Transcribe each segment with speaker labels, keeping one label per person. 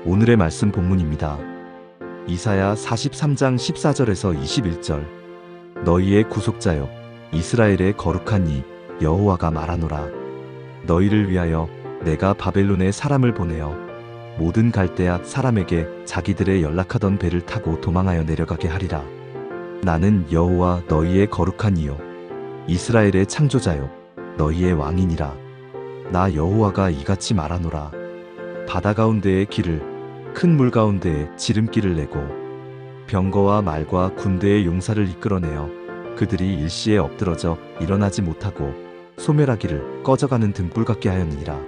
Speaker 1: 오늘의 말씀 본문입니다. 이사야 43장 14절에서 21절. 너희의 구속자여 이스라엘의 거룩한 이 여호와가 말하노라. 너희를 위하여 내가 바벨론에 사람을 보내어 모든 갈대아 사람에게 자기들의 연락하던 배를 타고 도망하여 내려가게 하리라. 나는 여호와 너희의 거룩한 이요 이스라엘의 창조자요 너희의 왕이니라. 나 여호와가 이같이 말하노라. 바다 가운데의 길을 큰 물 가운데에 지름길을 내고 병거와 말과 군대의 용사를 이끌어내어 그들이 일시에 엎드러져 일어나지 못하고 소멸하기를 꺼져가는 등불 같게 하였느니라.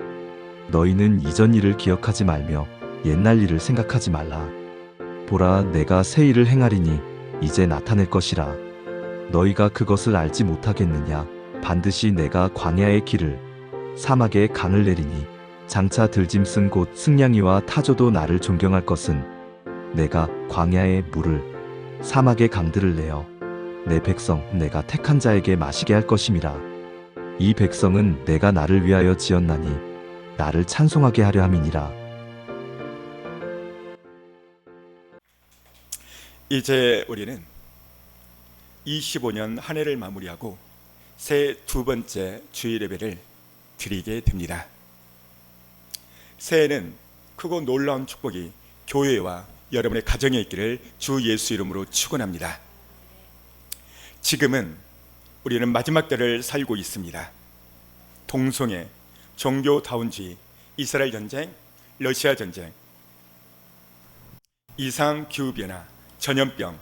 Speaker 1: 너희는 이전 일을 기억하지 말며 옛날 일을 생각하지 말라. 보라, 내가 새 일을 행하리니 이제 나타낼 것이라. 너희가 그것을 알지 못하겠느냐? 반드시 내가 광야의 길을 사막에 강을 내리니 장차 들짐승 곧 승냥이와 타조도 나를 존경할 것은 내가 광야의 물을 사막의 강들을 내어 내 백성 내가 택한 자에게 마시게 할 것임이라. 이 백성은 내가 나를 위하여 지었나니 나를 찬송하게 하려 함이니라.
Speaker 2: 이제 우리는 25년 한 해를 마무리하고 새 두 번째 주일 예배를 드리게 됩니다. 새해는 크고 놀라운 축복이 교회와 여러분의 가정에 있기를 주 예수 이름으로 축원합니다. 지금은 우리는 마지막 때를 살고 있습니다. 동성애, 종교다운주의, 이스라엘 전쟁, 러시아 전쟁, 이상기후변화, 전염병,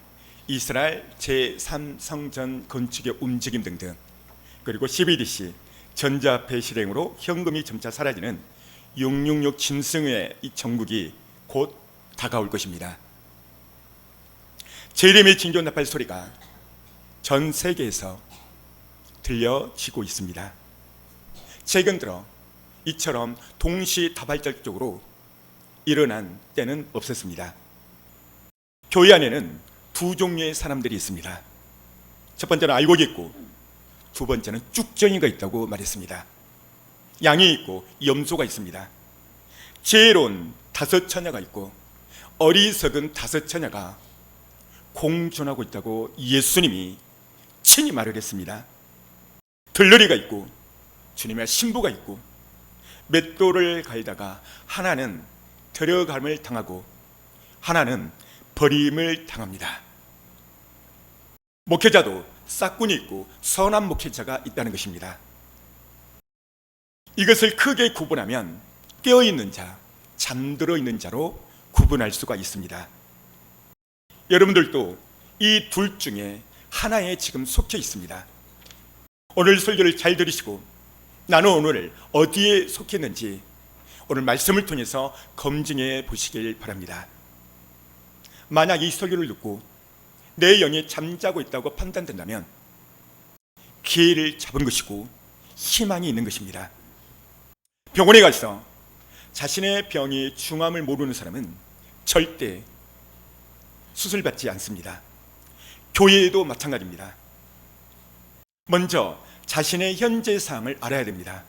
Speaker 2: 이스라엘 제3성전 건축의 움직임 등등, 그리고 CBDC, 전자화폐 실행으로 현금이 점차 사라지는 666 짐승의 이 정국이 곧 다가올 것입니다. 재림의 진교 나팔 소리가 전 세계에서 들려지고 있습니다. 최근 들어 이처럼 동시다발적으로 일어난 때는 없었습니다. 교회 안에는 두 종류의 사람들이 있습니다. 첫 번째는 알곡이 있고 두 번째는 쭉정이가 있다고 말했습니다. 양이 있고 염소가 있습니다. 지혜로운 다섯 처녀가 있고 어리석은 다섯 처녀가 공존하고 있다고 예수님이 친히 말을 했습니다. 들러리가 있고 주님의 신부가 있고 맷돌을 갈다가 하나는 데려감을 당하고 하나는 버림을 당합니다. 목회자도 싹군이 있고 선한 목회자가 있다는 것입니다. 이것을 크게 구분하면 깨어있는 자, 잠들어 있는 자로 구분할 수가 있습니다. 여러분들도 이 둘 중에 하나에 지금 속해 있습니다. 오늘 설교를 잘 들으시고 나는 오늘 어디에 속했는지 오늘 말씀을 통해서 검증해 보시길 바랍니다. 만약 이 설교를 듣고 내 영이 잠자고 있다고 판단된다면 기회를 잡은 것이고 희망이 있는 것입니다. 병원에 가서 자신의 병이 중함을 모르는 사람은 절대 수술받지 않습니다. 교회에도 마찬가지입니다. 먼저 자신의 현재 상황을 알아야 됩니다.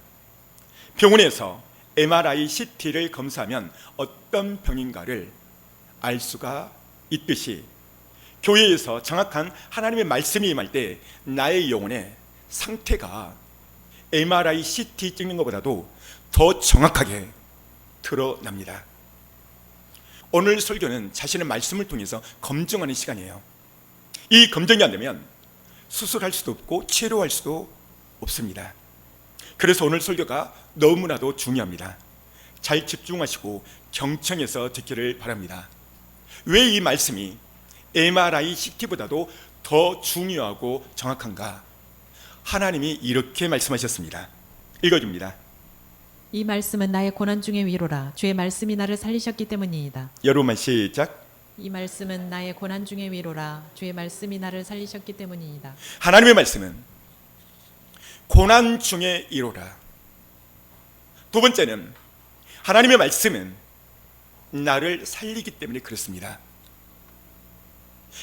Speaker 2: 병원에서 MRI, CT를 검사하면 어떤 병인가를 알 수가 있듯이 교회에서 정확한 하나님의 말씀이 임할 때 나의 영혼의 상태가 MRI, CT 찍는 것보다도 더 정확하게 드러납니다. 오늘 설교는 자신의 말씀을 통해서 검증하는 시간이에요. 이 검증이 안 되면 수술할 수도 없고 치료할 수도 없습니다. 그래서 오늘 설교가 너무나도 중요합니다. 잘 집중하시고 경청해서 듣기를 바랍니다. 왜 이 말씀이 MRI, CT보다도 더 중요하고 정확한가? 하나님이 이렇게 말씀하셨습니다. 읽어줍니다.
Speaker 3: 이 말씀은 나의 고난 중의 위로라. 주의 말씀이 나를 살리셨기 때문이다.
Speaker 2: 여러분만 시작.
Speaker 3: 이 말씀은 나의 고난 중의 위로라. 주의 말씀이 나를 살리셨기 때문이다.
Speaker 2: 하나님의 말씀은 고난 중의 위로라. 두 번째는 하나님의 말씀은 나를 살리기 때문에 그렇습니다.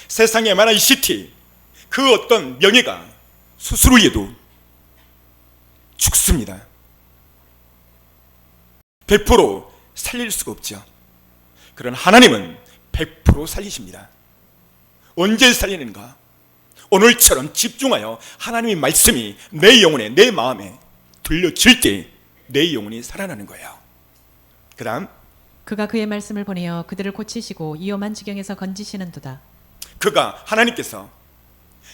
Speaker 2: 세상에 많은 CT, 그 어떤 명예가 수술 후에도 죽습니다. 100% 살릴 수가 없죠. 그런 하나님은 100% 살리십니다. 언제 살리는가? 오늘처럼 집중하여 하나님의 말씀이 내 영혼에, 내 마음에 들려질 때 내 영혼이 살아나는 거예요. 그 다음,
Speaker 3: 그가 그의 말씀을 보내어 그들을 고치시고 위험한 지경에서 건지시는도다.
Speaker 2: 그가 하나님께서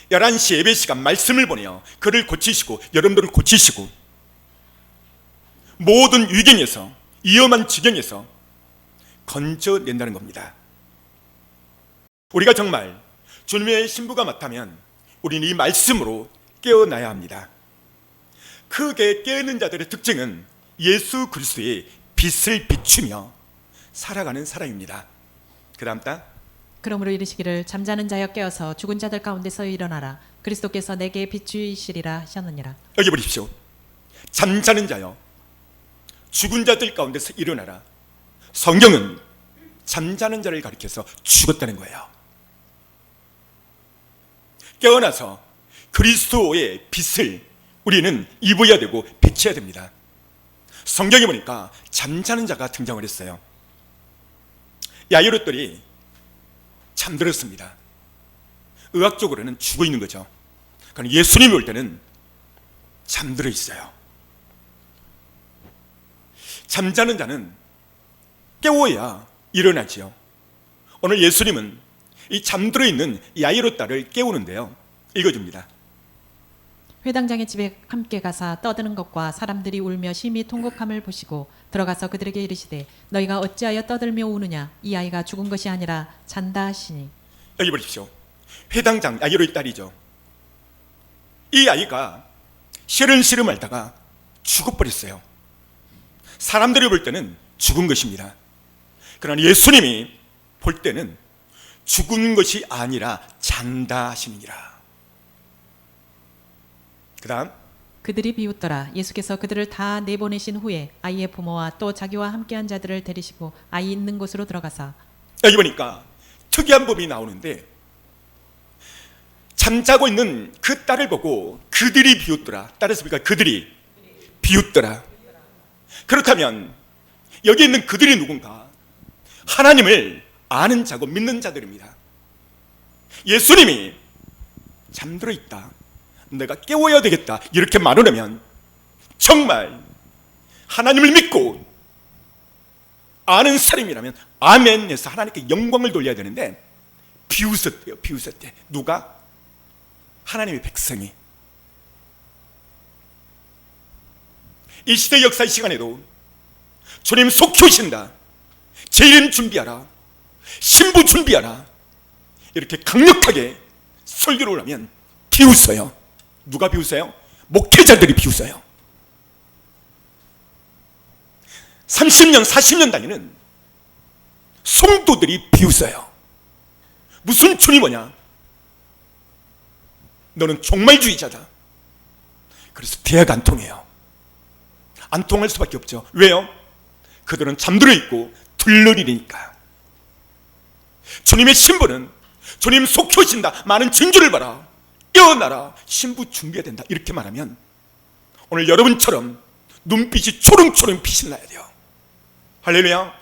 Speaker 2: 11시 예배 시간 말씀을 보내어 그를 고치시고 여러분들을 고치시고 모든 위경에서, 위험한 지경에서 건져낸다는 겁니다. 우리가 정말 주님의 신부가 맞다면 우리는 이 말씀으로 깨어나야 합니다. 크게 깨어있는 자들의 특징은 예수 그리스도의 빛을 비추며 살아가는 사람입니다. 그 다음 딱,
Speaker 3: 그러므로 이르시기를 잠자는 자여 깨어서 죽은 자들 가운데서 일어나라. 그리스도께서 내게 비추이시리라 하셨느니라.
Speaker 2: 여기 보십시오. 잠자는 자여 죽은 자들 가운데서 일어나라. 성경은 잠자는 자를 가리켜서 죽었다는 거예요. 깨어나서 그리스도의 빛을 우리는 입어야 되고 비춰야 됩니다. 성경에 보니까 잠자는 자가 등장을 했어요. 야이로들이 잠들었습니다. 의학적으로는 죽어 있는 거죠. 그러나 예수님이 올 때는 잠들어 있어요. 잠자는 자는 깨워야 일어나지요. 오늘 예수님은 이 잠들어 있는 야이로 딸을 깨우는데요. 읽어줍니다.
Speaker 3: 회당장의 집에 함께 가사 떠드는 것과 사람들이 울며 심히 통곡함을 보시고 들어가서 그들에게 이르시되 너희가 어찌하여 떠들며 우느냐 이 아이가 죽은 것이 아니라 잔다 하시니.
Speaker 2: 여기 보십시오. 회당장 야이로의 딸이죠. 이 아이가 시름시름 앓다가 죽어버렸어요. 사람들이 볼 때는 죽은 것입니다. 그러나 예수님이 볼 때는 죽은 것이 아니라 잔다 하시니라. 그 다음,
Speaker 3: 그들이 비웃더라. 예수께서 그들을 다 내보내신 후에 아이의 부모와 또 자기와 함께한 자들을 데리시고 아이 있는 곳으로 들어가사.
Speaker 2: 여기 보니까 특이한 법이 나오는데 잠자고 있는 그 딸을 보고 그들이 비웃더라. 따라서 보니까 그들이 비웃더라. 그렇다면 여기 있는 그들이 누군가? 하나님을 아는 자고 믿는 자들입니다. 예수님이 잠들어 있다, 내가 깨워야 되겠다 이렇게 말하면 정말 하나님을 믿고 아는 사람이라면 아멘 해서 하나님께 영광을 돌려야 되는데 비웃었대요. 비웃었대. 누가? 하나님의 백성이. 이 시대 역사의 시간에도 주님 속히 오신다, 재림 준비하라, 신부 준비하라 이렇게 강력하게 설교를 하면 비웃어요. 누가 비웃어요? 목회자들이 비웃어요. 30년 40년 다니는 성도들이 비웃어요. 무슨 주님 오냐? 너는 종말주의자다. 그래서 대화가 안 통해요. 안 통할 수밖에 없죠. 왜요? 그들은 잠들어 있고 들러리니까. 주님의 신부는 주님 속히 오신다, 많은 징조를 봐라, 깨어나라, 신부 준비해야 된다 이렇게 말하면 오늘 여러분처럼 눈빛이 초롱초롱 빛이 나야 돼요. 할렐루야.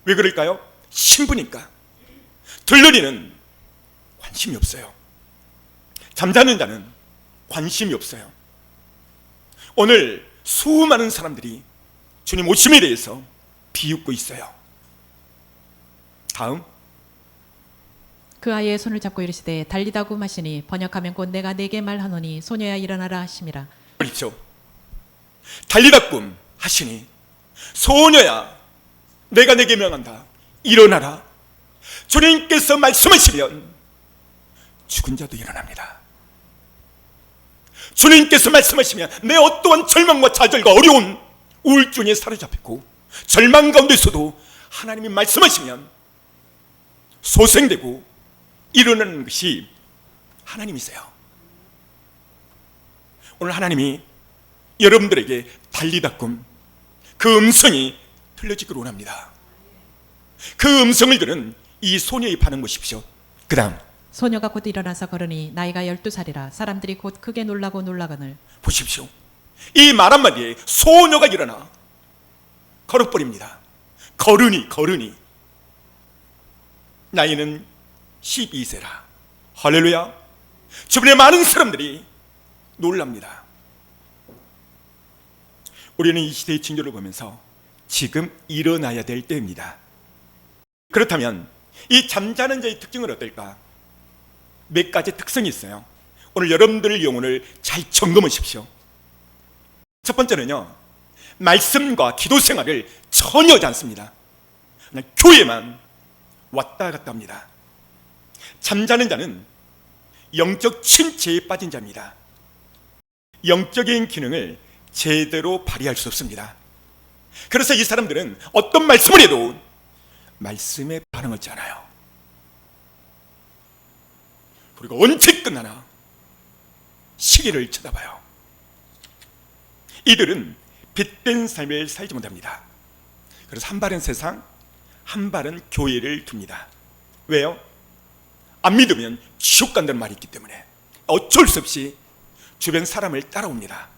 Speaker 2: 왜 그럴까요? 신부니까. 들러리는 관심이 없어요. 잠자는 자는 관심이 없어요. 오늘 수많은 사람들이 주님 오심에 대해서 비웃고 있어요. 다음,
Speaker 3: 그 아이의 손을 잡고 이르시되 달리다고 마시니 번역하면 곧 내가 네게 말하노니 소녀야 일어나라 하심이라.
Speaker 2: 그렇죠. 달리다꿈 하시니 소녀야 내가 내게 명한다, 일어나라. 주님께서 말씀하시면 죽은 자도 일어납니다. 주님께서 말씀하시면 내 어떠한 절망과 좌절과 어려운 우울증에 사로잡히고 절망 가운데서도 하나님이 말씀하시면 소생되고 일어나는 것이 하나님이세요. 오늘 하나님이 여러분들에게 달리다꿈 그 음성이 들려지기를 원합니다. 그 음성을 들은 이 소녀의 반응 보십시오. 그 다음
Speaker 3: 소녀가 곧 일어나서 걸으니 나이가 12살이라 사람들이 곧 크게 놀라고 놀라거늘.
Speaker 2: 보십시오. 이 말 한마디에 소녀가 일어나 걸어버립니다. 걸으니 나이는 12세라. 할렐루야. 주변의 많은 사람들이 놀랍니다. 우리는 이 시대의 징조를 보면서 지금 일어나야 될 때입니다. 그렇다면 이 잠자는 자의 특징은 어떨까? 몇 가지 특성이 있어요. 오늘 여러분들의 영혼을 잘 점검하십시오. 첫 번째는요, 말씀과 기도 생활을 전혀 하지 않습니다. 그냥 교회만 왔다 갔다 합니다. 잠자는 자는 영적 침체에 빠진 자입니다. 영적인 기능을 제대로 발휘할 수 없습니다. 그래서 이 사람들은 어떤 말씀을 해도 말씀에 반응하지 않아요. 그리고 언제 끝나나 시계를 쳐다봐요. 이들은 빛된 삶을 살지 못합니다. 그래서 한 발은 세상, 한 발은 교회를 둡니다. 왜요? 안 믿으면 지옥 간다는 말이 있기 때문에 어쩔 수 없이 주변 사람을 따라옵니다.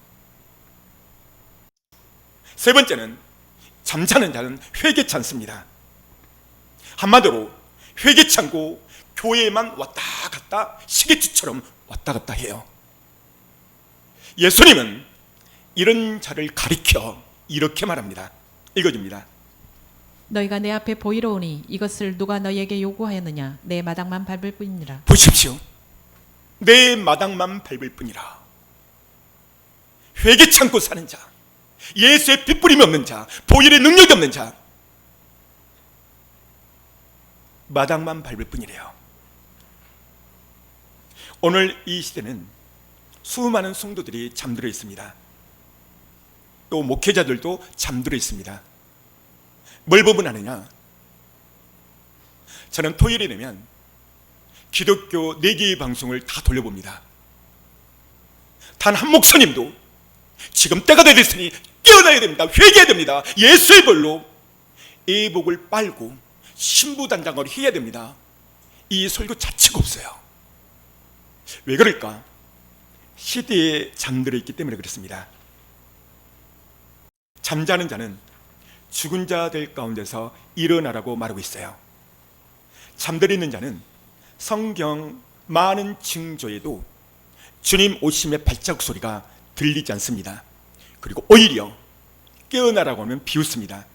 Speaker 2: 세 번째는 잠자는 자는 회개치 않습니다. 한마디로 회개치 않고 교회에만 왔다 갔다 시계추처럼 왔다 갔다 해요. 예수님은 이런 자를 가리켜 이렇게 말합니다. 읽어줍니다.
Speaker 3: 너희가 내 앞에 보이러 오니 이것을 누가 너희에게 요구하였느냐? 내 마당만 밟을 뿐이니라.
Speaker 2: 보십시오. 내 마당만 밟을 뿐이라. 회개치 않고 사는 자, 예수의 핏부림이 없는 자, 보혈의 능력이 없는 자, 마당만 밟을 뿐이래요. 오늘 이 시대는 수많은 성도들이 잠들어 있습니다. 또 목회자들도 잠들어 있습니다. 뭘 부분하느냐? 저는 토요일이 되면 기독교 4개의 방송을 다 돌려봅니다. 단 한 목사님도 지금 때가 됐으니 깨어나야 됩니다. 회개해야 됩니다. 예수의 벌로 예복을 빨고 신부단장을 해야 됩니다. 이 설교 자체가 없어요. 왜 그럴까? 시대에 잠들어 있기 때문에 그렇습니다. 잠자는 자는 죽은 자들 가운데서 일어나라고 말하고 있어요. 잠들어 있는 자는 성경 많은 징조에도 주님 오심의 발자국 소리가 들리지 않습니다. 그리고 오히려 깨어나라고 하면 비웃습니다.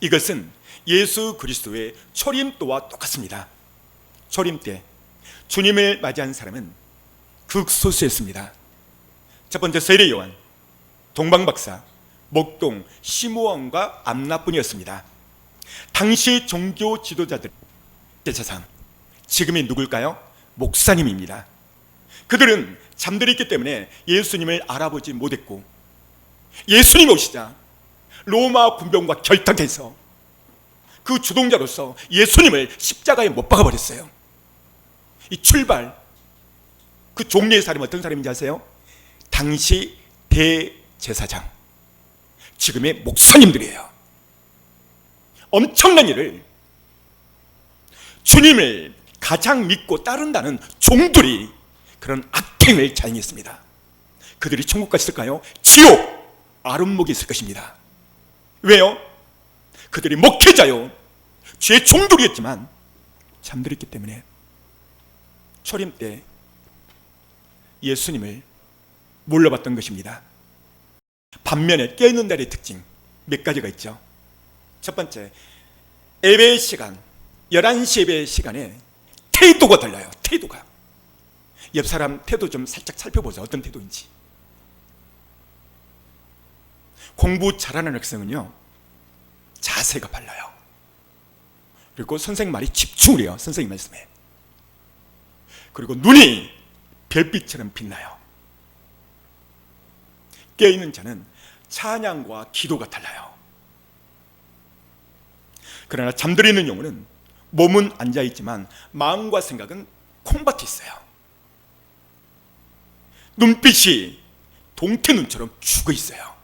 Speaker 2: 이것은 예수 그리스도의 초림또와 똑같습니다. 초림 때 주님을 맞이한 사람은 극소수였습니다. 첫 번째 세례 요한, 동방박사, 목동, 시므온과 암나뿐이었습니다. 당시 종교 지도자들 제사상, 지금이 누굴까요? 목사님입니다. 그들은 잠들어 있기 때문에 예수님을 알아보지 못했고, 예수님 오시자 로마 군병과 결탁해서 그 주동자로서 예수님을 십자가에 못 박아버렸어요. 이 출발, 그 종류의 사람이 어떤 사람인지 아세요? 당시 대제사장, 지금의 목사님들이에요. 엄청난 일을, 주님을 가장 믿고 따른다는 종들이 그런 악행을 자행했습니다. 그들이 천국 갔을까요? 지옥, 아름목이 있을 것입니다. 왜요? 그들이 목회자요, 주의 종들이었지만 잠들었기 때문에 초림 때 예수님을 몰라봤던 것입니다. 반면에 깨어있는 날의 특징 몇 가지가 있죠. 첫 번째, 예배 시간, 11시 예배 시간에 태도가 달라요. 태도가. 옆 사람 태도 좀 살짝 살펴보자. 어떤 태도인지. 공부 잘하는 학생은요, 자세가 발라요. 그리고 선생님 말이 집중을 해요. 선생님 말씀에. 그리고 눈이 별빛처럼 빛나요. 깨어있는 자는 찬양과 기도가 달라요. 그러나 잠들어 있는 영혼은 몸은 앉아있지만 마음과 생각은 콩밭에 있어요. 눈빛이 동태눈처럼 죽어있어요.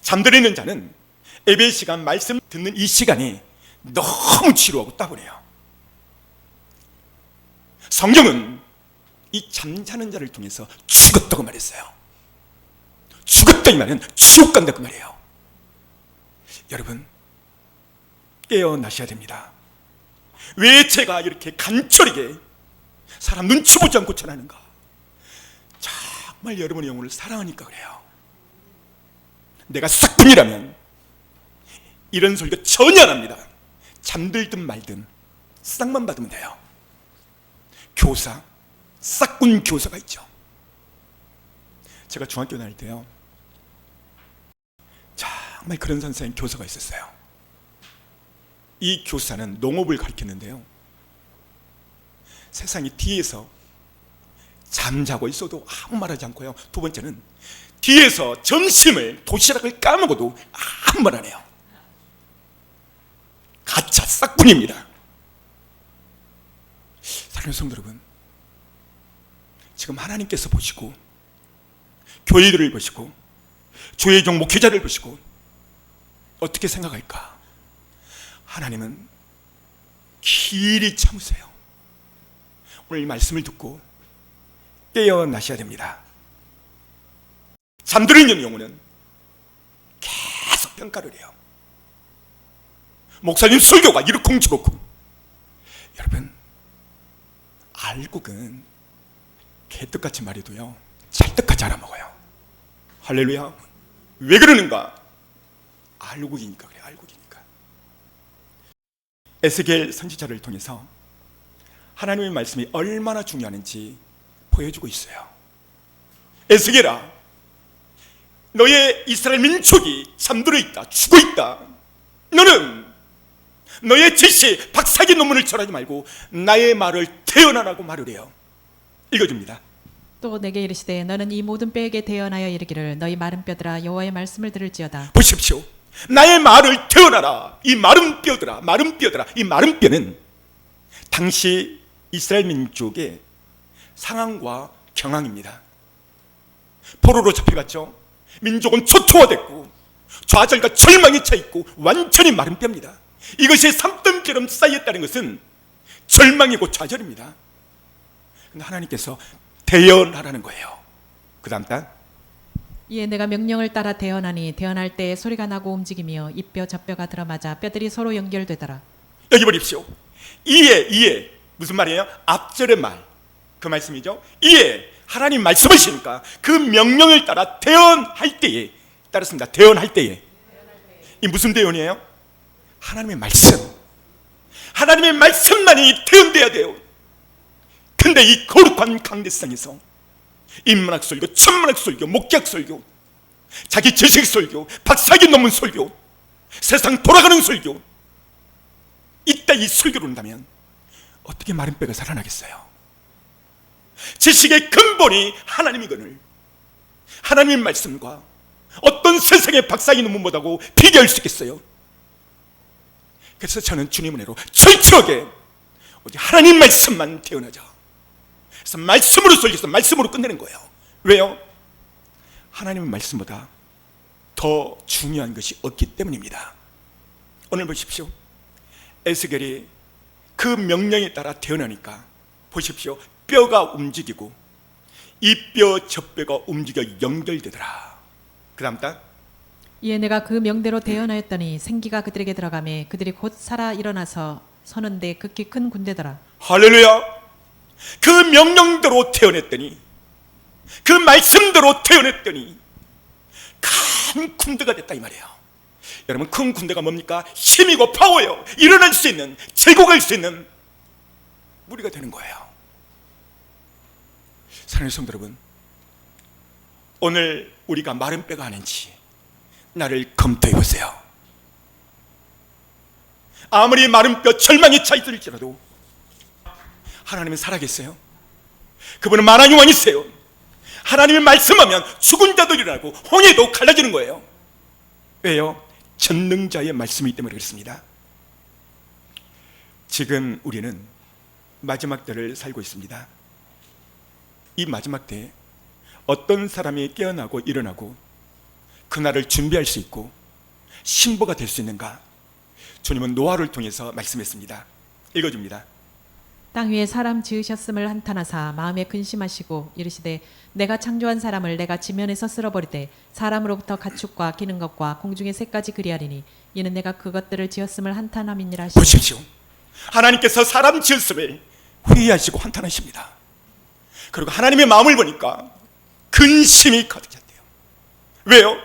Speaker 2: 잠들어 있는 자는 예배 시간 말씀 듣는 이 시간이 너무 지루하고 따분해요. 성경은 이 잠자는 자를 통해서 죽었다고 말했어요. 죽었다 이 말은 지옥 간다 그 말이에요. 여러분, 깨어나셔야 됩니다. 왜 제가 이렇게 간절하게 사람 눈치 보지 않고 전하는가? 정말 여러분의 영혼을 사랑하니까 그래요. 내가 싹군이라면 이런 설교 전혀 안 합니다. 잠들든 말든 싹만 받으면 돼요. 교사, 싹군 교사가 있죠. 제가 중학교 다닐 때요, 정말 그런 선생님 교사가 있었어요. 이 교사는 농업을 가르쳤는데요, 세상이 뒤에서 잠자고 있어도 아무 말하지 않고요, 두 번째는 뒤에서 점심을 도시락을 까먹어도 아무 말 안 해요. 가짜 싹군입니다. 사랑하는 성도 여러분, 지금 하나님께서 보시고 교회들을 보시고 주의 종 목회자를 보시고 어떻게 생각할까? 하나님은 길이 참으세요. 오늘 이 말씀을 듣고 깨어나셔야 됩니다. 잠들어 영혼은 계속 평가를 해요. 목사님 설교가 이렇쿵저렇쿵. 여러분, 알곡은 개떡같이 말해도요 찰떡같이 알아먹어요. 할렐루야. 왜 그러는가? 알곡이니까 그래. 알곡이니까. 에스겔 선지자를 통해서 하나님의 말씀이 얼마나 중요한지 보여주고 있어요. 에스겔아, 너의 이스라엘 민족이 잠들어 있다, 죽어 있다. 너는 너의 지시 박사기 논문을 절하지 말고 나의 말을 태어나라고 말을 해요. 읽어줍니다.
Speaker 3: 또 내게 이르시되 너는 이 모든 뼈에게 대언하여 이르기를 너희 마른 뼈들아 여호와의 말씀을 들을지어다.
Speaker 2: 보십시오. 나의 말을 태어나라. 이 마른 뼈들아, 마른 뼈들아. 이 마른 뼈는 당시 이스라엘 민족의 상황과 경황입니다. 포로로 잡혀갔죠. 민족은 초토화됐고 좌절과 절망에 차 있고 완전히 마른 뼈입니다. 이것이 산더미처럼 쌓였다는 것은 절망이고 좌절입니다. 근데 하나님께서 대언하라는 거예요. 그 다음 단,
Speaker 3: 이에 내가 명령을 따라 대언하니 대언할 때에 소리가 나고 움직이며 이 뼈 저 뼈가 들어맞아 뼈들이 서로 연결되더라.
Speaker 2: 여기 보십시오. 이에 무슨 말이에요? 앞절의 말, 그 말씀이죠. 이에 하나님 말씀하시니까 그 명령을 따라 대언할 때에, 따랐습니다. 대언할 때에. 이 무슨 대언이에요? 하나님의 말씀. 하나님의 말씀만이 대언돼야 돼요. 근데 이 거룩한 강대상에서 인문학 설교, 천문학 설교, 목격 설교, 자기 지식 설교, 박사기 논문 설교, 세상 돌아가는 설교, 이따 이 설교를 한다면 어떻게 마른 뼈가 살아나겠어요? 지식의 근본이 하나님이거늘 하나님의 말씀과 어떤 세상의 박사기 논문보다고 비교할 수 있겠어요? 그래서 저는 주님 은혜로 철저하게 오직 하나님 말씀만 태어나자. 그래서 말씀으로 설교해서 말씀으로 끝내는 거예요. 왜요? 하나님의 말씀보다 더 중요한 것이 없기 때문입니다. 오늘 보십시오. 에스겔이 그 명령에 따라 태어나니까 보십시오. 뼈가 움직이고 이 뼈 저 뼈가 움직여 연결되더라. 그 다음 단,
Speaker 3: 이에 내가 그 명대로 대언하였더니 생기가 그들에게 들어가매 그들이 곧 살아 일어나서 서는데 극히 큰 군대더라.
Speaker 2: 할렐루야. 그 명령대로 태어났더니, 그 말씀대로 태어났더니 큰 군대가 됐다 이 말이에요. 여러분, 큰 군대가 뭡니까? 힘이고 파워예요. 일어날 수 있는, 제국할 수 있는 무리가 되는 거예요. 사랑하는 성도 여러분, 오늘 우리가 마른 뼈가 아닌지 나를 검토해 보세요. 아무리 마른 뼈 절망에 차 있을지라도 하나님은 살아계세요. 그분은 만왕의 왕이세요. 하나님이 말씀하면 죽은 자들이라고 홍해도 갈라지는 거예요. 왜요? 전능자의 말씀이기 때문에 그렇습니다. 지금 우리는 마지막 때를 살고 있습니다. 이 마지막 때에 어떤 사람이 깨어나고 일어나고 그날을 준비할 수 있고 신부가 될 수 있는가? 주님은 노아를 통해서 말씀했습니다. 읽어줍니다.
Speaker 3: 땅 위에 사람 지으셨음을 한탄하사 마음에 근심하시고 이르시되 내가 창조한 사람을 내가 지면에서 쓸어버리되 사람으로부터 가축과 기는 것과 공중의 새까지 그리하리니 이는 내가 그것들을 지었음을 한탄함이니라 하시니.
Speaker 2: 보십시오. 하나님께서 사람 지었음을 회의하시고 한탄하십니다. 그리고 하나님의 마음을 보니까 근심이 가득 찼대요. 왜요?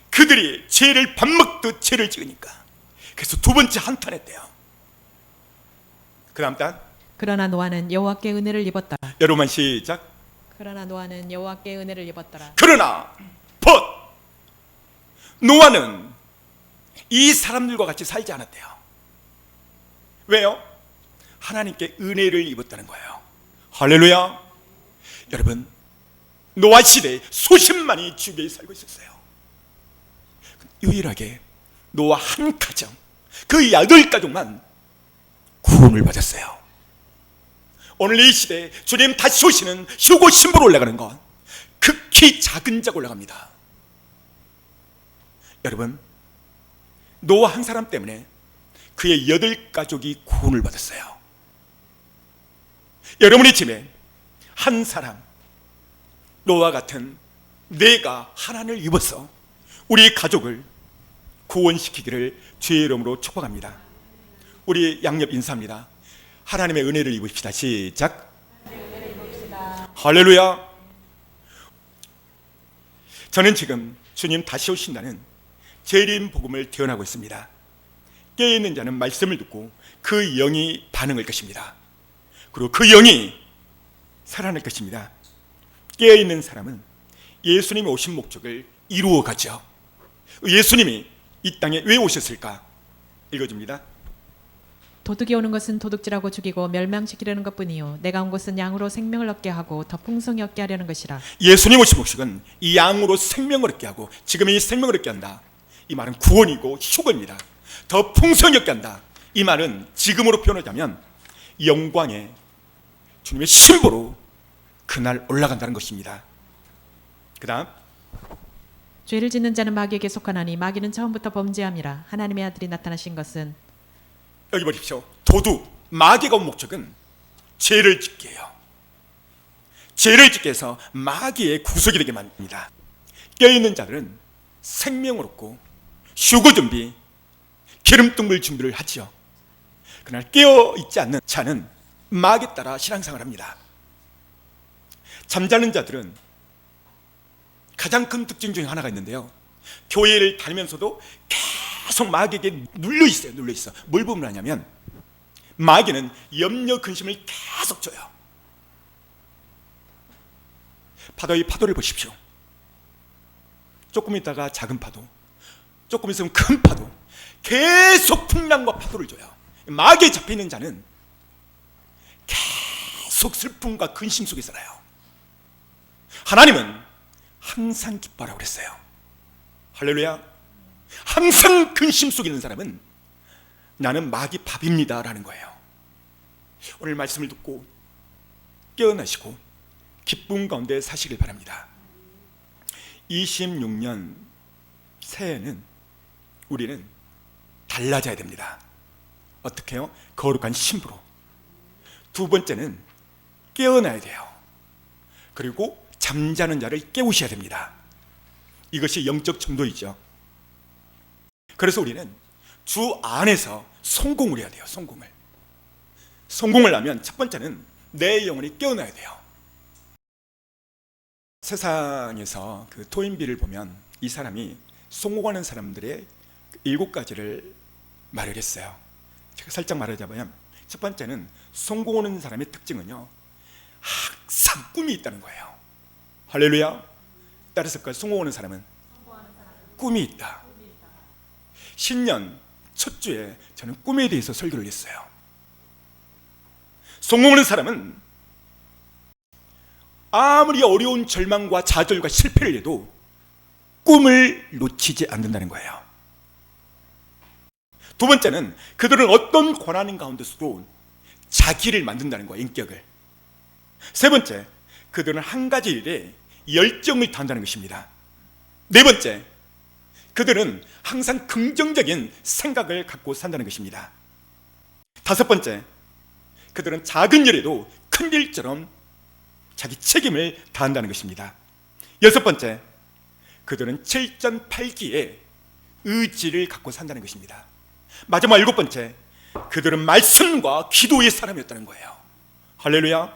Speaker 2: 그들이 죄를 밥 먹듯 죄를 지으니까. 그래서 두 번째 한탄했대요. 그 다음 단,
Speaker 3: 그러나 노아는 여호와께 은혜를 입었더라.
Speaker 2: 여러분 시작.
Speaker 3: 그러나 노아는 여호와께 은혜를 입었더라.
Speaker 2: 그러나 but 노아는 이 사람들과 같이 살지 않았대요. 왜요? 하나님께 은혜를 입었다는 거예요. 할렐루야. 여러분, 노아 시대에 수십만이 주교에 살고 있었어요. 유일하게 노아 한 가정, 그 8가족만 구원을 받았어요. 오늘 이 시대에 주님 다시 오시는 휴고 신부로 올라가는 건 극히 작은 자가 올라갑니다. 여러분, 노아 한 사람 때문에 그의 8가족이 구원을 받았어요. 여러분의 집에 한 사람, 노아 같은 내가 하나님을 입어서 우리 가족을 구원시키기를 주의 이름으로 축복합니다. 우리 양옆 인사합니다. 하나님의 은혜를 입읍시다. 시작. 할렐루야. 저는 지금 주님 다시 오신다는 재림 복음을 대언하고 있습니다. 깨어있는 자는 말씀을 듣고 그 영이 반응할 것입니다. 그리고 그 영이 살아날 것입니다. 깨어있는 사람은 예수님이 오신 목적을 이루어 가죠. 예수님이 이 땅에 왜 오셨을까? 읽어줍니다.
Speaker 3: 도둑이 오는 것은 도둑질하고 죽이고 멸망시키려는 것뿐이요 내가 온 것은 양으로 생명을 얻게 하고 더 풍성히 얻게 하려는 것이라.
Speaker 2: 예수님 오신 목적은 이 양으로 생명을 얻게 하고, 지금 이 생명을 얻게 한다, 이 말은 구원이고 휴거입니다. 더 풍성히 얻게 한다, 이 말은 지금으로 표현하자면 영광의 주님의 신부로 그날 올라간다는 것입니다. 그 다음,
Speaker 3: 죄를 짓는 자는 마귀에게 속하나니 마귀는 처음부터 범죄함이라. 하나님의 아들이 나타나신 것은,
Speaker 2: 여기 보십시오. 도둑, 마귀가 온 목적은 죄를 짓게 해요. 죄를 짓게 해서 마귀의 구속이 되게 만듭니다. 깨어있는 자들은 생명을 얻고 휴거 준비, 기름뚱물 준비를 하지요. 그날 깨어있지 않는 자는 마귀에 따라 신앙생활을 합니다. 잠자는 자들은 가장 큰 특징 중에 하나가 있는데요, 교회를 다니면서도 계속 마귀에게 눌려있어요. 눌려있어. 뭘 보면 하냐면 마귀는 염려 근심을 계속 줘요. 파도의 파도를 보십시오. 조금 있다가 작은 파도, 조금 있으면 큰 파도, 계속 풍랑과 파도를 줘요. 마귀에 잡혀있는 자는 계속 슬픔과 근심 속에 살아요. 하나님은 항상 기뻐하라고 그랬어요. 할렐루야. 항상 근심 속에 있는 사람은 나는 마귀 밥입니다 라는 거예요. 오늘 말씀을 듣고 깨어나시고 기쁨 가운데 사시길 바랍니다. 26년 새해에는 우리는 달라져야 됩니다. 어떻게 해요? 거룩한 신부로. 두 번째는 깨어나야 돼요. 그리고 잠자는 자를 깨우셔야 됩니다. 이것이 영적 전도이죠. 그래서 우리는 주 안에서 성공을 해야 돼요. 성공을 하면 첫 번째는 내 영혼이 깨어나야 돼요. 세상에서 그 토인비를 보면 이 사람이 성공하는 사람들의 7가지를 말하겠어요. 제가 살짝 말하자면, 첫 번째는 성공하는 사람의 특징은요, 항상 꿈이 있다는 거예요. 할렐루야. 따라서 성공하는 사람은 꿈이 있다. 신년 첫 주에 저는 꿈에 대해서 설교를 했어요. 성공하는 사람은 아무리 어려운 절망과 좌절과 실패를 해도 꿈을 놓치지 않는다는 거예요. 두 번째는 그들은 어떤 고난 가운데서도 자기를 만든다는 거예요. 인격을. 세 번째, 그들은 한 가지 일에 열정을 다한다는 것입니다. 네 번째, 그들은 항상 긍정적인 생각을 갖고 산다는 것입니다. 다섯 번째, 그들은 작은 일에도 큰 일처럼 자기 책임을 다한다는 것입니다. 여섯 번째, 그들은 7전 8기에 의지를 갖고 산다는 것입니다. 마지막 7번째, 그들은 말씀과 기도의 사람이었다는 거예요. 할렐루야.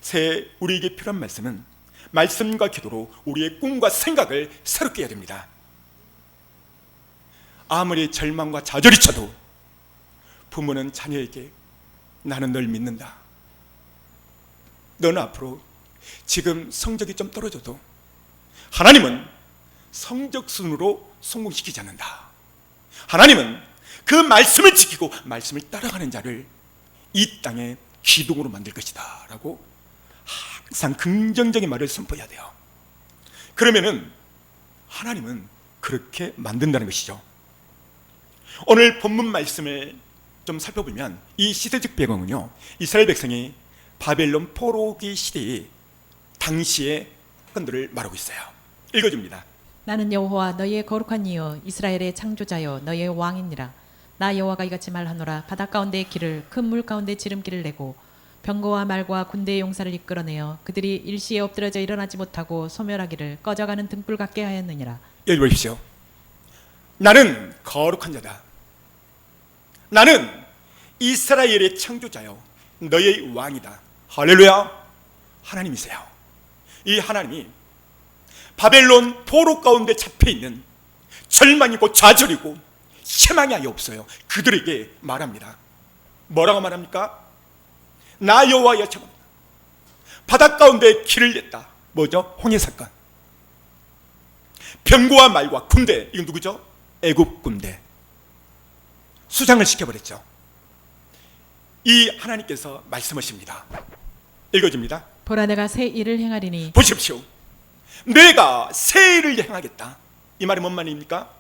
Speaker 2: 새 우리에게 필요한 말씀은 말씀과 기도로 우리의 꿈과 생각을 새롭게 해야 됩니다. 아무리 절망과 좌절이 쳐도 부모는 자녀에게 나는 널 믿는다. 너는 앞으로 지금 성적이 좀 떨어져도 하나님은 성적 순으로 성공시키지 않는다. 하나님은 그 말씀을 지키고 말씀을 따라가는 자를 이 땅에 기둥으로 만들 것이다 라고 항상 긍정적인 말을 선포해야 돼요. 그러면은 하나님은 그렇게 만든다는 것이죠. 오늘 본문 말씀을 좀 살펴보면 이 시대적 배경은요, 이스라엘 백성이 바벨론 포로기 시대의 당시의 사건들을 말하고 있어요. 읽어줍니다.
Speaker 3: 나는 여호와 너희의 거룩한 이여 이스라엘의 창조자여 너희의 왕이니라. 나 여호와가 이같이 말하노라. 바다 가운데의 길을 큰 물 가운데 지름길을 내고 병거와 말과 군대의 용사를 이끌어내어 그들이 일시에 엎드려져 일어나지 못하고 소멸하기를 꺼져가는 등불 같게 하였느니라.
Speaker 2: 여기 보십시오. 나는 거룩한 자다. 나는 이스라엘의 창조자요 너의 왕이다. 할렐루야. 하나님이세요. 이 하나님이 바벨론 포로 가운데 잡혀있는 절망이고 좌절이고 희망이 아예 없어요. 그들에게 말합니다. 뭐라고 말합니까? 나 여호와여 참합니다. 바다 가운데 길을 냈다. 뭐죠? 홍해 사건. 병거와 말과 군대, 이건 누구죠? 애굽 군대. 수장을 시켜버렸죠. 이 하나님께서 말씀하십니다. 읽어줍니다.
Speaker 3: 보라 내가 새 일을 행하리니
Speaker 2: 보십시오. 내가 새 일을 행하겠다. 이 말이 뭔 말입니까?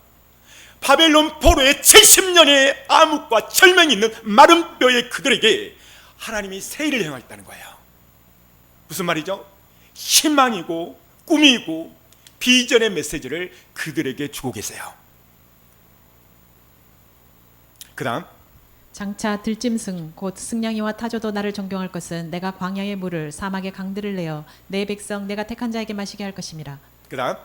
Speaker 2: 바벨론 포로의 70년의 암흑과 절망이 있는 마른 뼈의 그들에게 하나님이 새 일을 행하겠다는 거예요. 무슨 말이죠? 희망이고 꿈이고 비전의 메시지를 그들에게 주고 계세요. 그 다음
Speaker 3: 장차 들짐승 곧 승냥이와 타조도 나를 존경할 것은 내가 광야의 물을 사막의 강들을 내어 내 백성 내가 택한 자에게 마시게 할 것임이라.
Speaker 2: 그 다음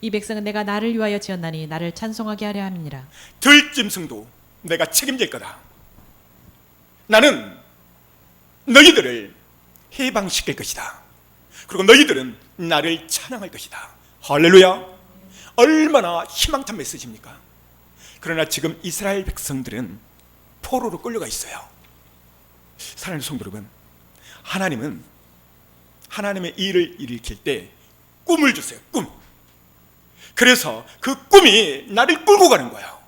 Speaker 3: 이 백성은 내가 나를 위하여 지었나니 나를 찬송하게 하려 함이니라.
Speaker 2: 들짐승도 내가 책임질 거다. 나는 너희들을 해방시킬 것이다. 그리고 너희들은 나를 찬양할 것이다. 할렐루야. 얼마나 희망찬 메시지입니까? 그러나 지금 이스라엘 백성들은 포로로 끌려가 있어요. 사랑하는 성도 여러분, 하나님은 하나님의 일을 일으킬 때 꿈을 주세요. 꿈. 그래서 그 꿈이 나를 끌고 가는 거예요.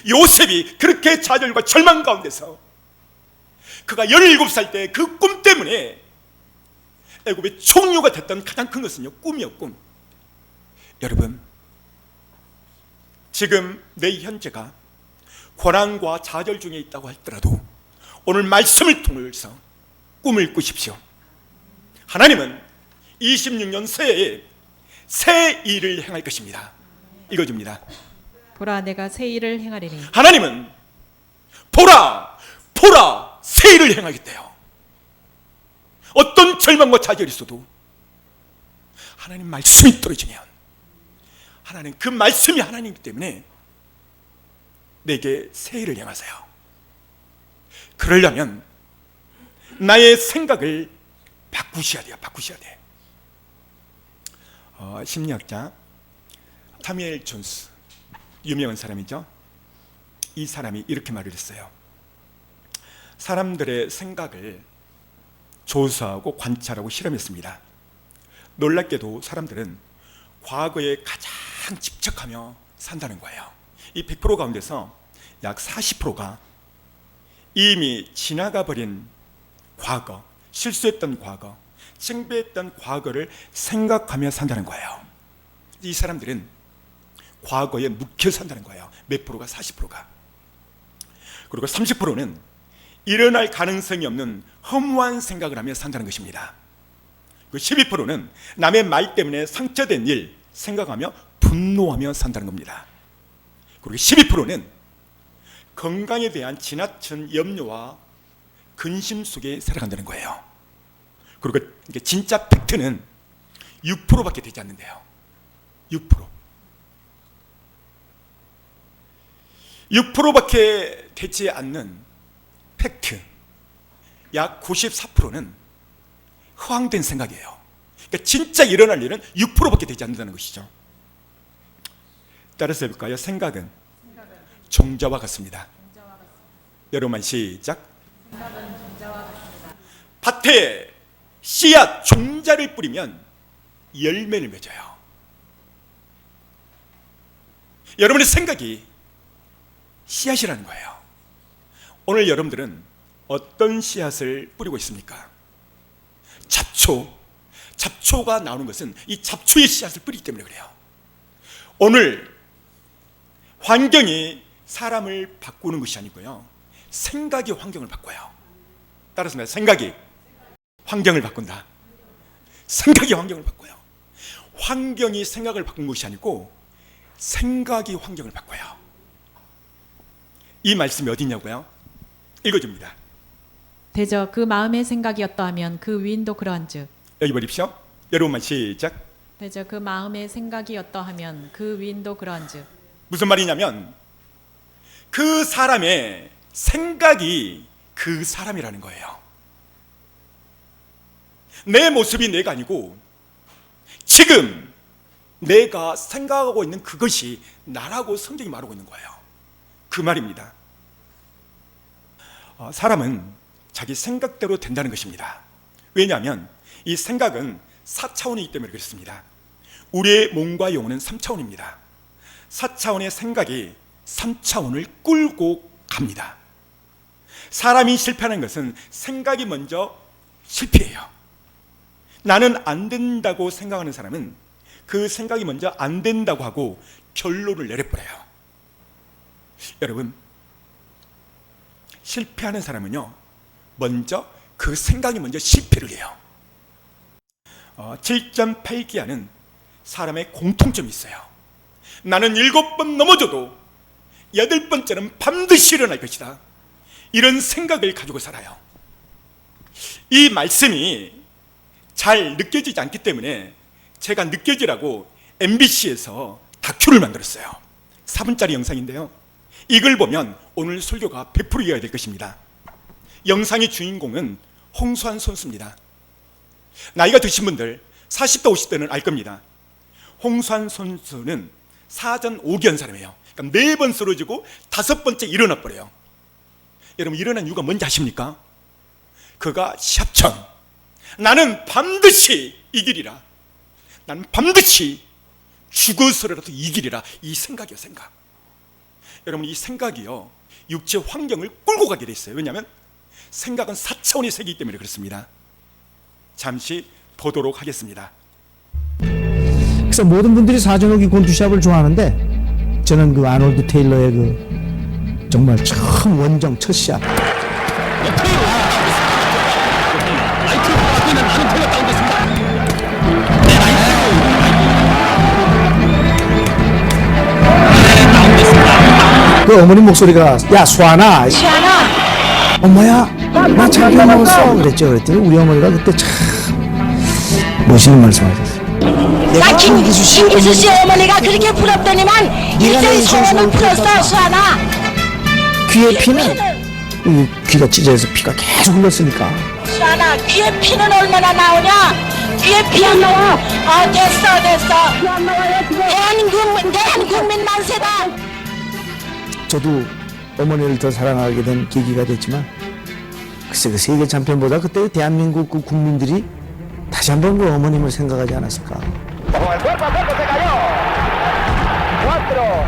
Speaker 2: 요셉이 그렇게 좌절과 절망 가운데서 그가 17살 때 그 꿈 때문에 애굽의 총리가 됐던 가장 큰 것은요, 꿈이요, 꿈. 여러분, 지금 내 현재가 고난과 좌절 중에 있다고 할지라도 오늘 말씀을 통해서 꿈을 꾸십시오. 하나님은 26년 새해에 새 일을 행할 것입니다. 읽어줍니다.
Speaker 3: 보라 내가 새 일을 행하리니
Speaker 2: 하나님은 보라 새 일을 행하겠대요. 어떤 절망과 좌절이 있어도 하나님 말씀이 떨어지면 하나님 그 말씀이 하나님이기 때문에 내게 새 일을 행하세요. 그러려면 나의 생각을 바꾸셔야 돼요. 바꾸셔야 돼. 심리학자 사뮤엘 존스, 유명한 사람이죠. 이 사람이 이렇게 말을 했어요. 사람들의 생각을 조사하고 관찰하고 실험했습니다. 놀랍게도 사람들은 과거에 가장 집착하며 산다는 거예요. 이 100% 가운데서 약 40%가 이미 지나가 버린 과거, 실수했던 과거, 창피했던 과거를 생각하며 산다는 거예요. 이 사람들은 과거에 묵혀 산다는 거예요. 몇 프로가? 40%가. 그리고 30%는 일어날 가능성이 없는 허무한 생각을 하며 산다는 것입니다. 그 12%는 남의 말 때문에 상처된 일 생각하며 분노하며 산다는 겁니다. 그리고 12%는 건강에 대한 지나친 염려와 근심 속에 살아간다는 거예요. 그리고 진짜 팩트는 6%밖에 되지 않는데요. 6%. 6%밖에 되지 않는 팩트, 약 94%는 허황된 생각이에요. 그러니까 진짜 일어날 일은 6%밖에 되지 않는다는 것이죠. 따라서 해볼까요? 생각은 종자와 같습니다. 여러분만 시작. 밭에 씨앗, 종자를 뿌리면 열매를 맺어요. 여러분의 생각이 씨앗이라는 거예요. 오늘 여러분들은 어떤 씨앗을 뿌리고 있습니까? 잡초가 나오는 것은 이 잡초의 씨앗을 뿌리기 때문에 그래요. 오늘 환경이 사람을 바꾸는 것이 아니고요, 생각이 환경을 바꿔요. 따라서 생각이 환경을 바꾼다. 생각이 환경을 바꿔요. 환경이 생각을 바꾼 것이 아니고 생각이 환경을 바꿔요. 이 말씀이 어디 있냐고요? 읽어줍니다.
Speaker 3: 대저 그 마음의 생각이 어떠하면 그 위인도 그러한즉.
Speaker 2: 여기 보십시오. 여러분만 시작.
Speaker 3: 대저 그 마음의 생각이 어떠하면 그 위인도 그러한즉.
Speaker 2: 무슨 말이냐면 그 사람의 생각이 그 사람이라는 거예요. 내 모습이 내가 아니고 지금 내가 생각하고 있는 그것이 나라고 성경이 말하고 있는 거예요. 그 말입니다. 사람은 자기 생각대로 된다는 것입니다. 왜냐하면 이 생각은 4차원이기 때문에 그렇습니다. 우리의 몸과 영혼은 3차원입니다. 4차원의 생각이 3차원을 끌고 갑니다. 사람이 실패하는 것은 생각이 먼저 실패해요. 나는 안 된다고 생각하는 사람은 그 생각이 먼저 안 된다고 하고 결론을 내려버려요. 여러분, 실패하는 사람은요, 먼저 그 생각이 먼저 실패를 해요. 7.8기하는 사람의 공통점이 있어요. 나는 7번 넘어져도 8번째는 반드시 일어날 것이다. 이런 생각을 가지고 살아요. 이 말씀이 잘 느껴지지 않기 때문에 제가 느껴지라고 MBC에서 다큐를 만들었어요. 4분짜리 영상인데요, 이걸 보면 오늘 설교가 100% 이해가 될 것입니다. 영상의 주인공은 홍수환 선수입니다. 나이가 드신 분들 40대 50대는 알 겁니다. 홍수환 선수는 사전 5기한 사람이에요. 그러니까 4번 쓰러지고 5번째 일어나 버려요. 여러분, 일어난 이유가 뭔지 아십니까? 그가 시합 전 나는 반드시 이기리라, 나는 반드시 죽어서라도 이기리라, 이 생각이요, 생각. 여러분, 이 생각이요, 육체 환경을 끌고 가게 돼 있어요. 왜냐하면 생각은 4차원의 세계이기 때문에 그렇습니다. 잠시 보도록 하겠습니다.
Speaker 4: 그래서 모든 분들이 사전오기 곤투샵을 좋아하는데 저는 그 아놀드 테일러의 그 정말 처음 원정 첫 샷, 그 어머님 목소리가 야 수아나 엄마야 나 자기가 먹었어 그랬죠. 그랬더니 우리 어머니가 그때 참 멋있는 말씀하셨어요.
Speaker 5: 나 김기수 씨 어머니가 그렇게 부럽더니만 일생 소원을 풀었어, 수아나.
Speaker 4: 귀에 피는 귀가 찢어져서 피가 계속 흘렀으니까
Speaker 5: 수아나, 귀에 피는 얼마나 나오냐? 귀에 피 안 나와. 됐어. 대한국민 만세다.
Speaker 4: 저도 어머니를 더 사랑하게 된 계기가 됐지만 글쎄 그 세계 챔피언보다 그때 대한민국 그 국민들이 다시 한번 그 어머님을 생각하지 않았을까.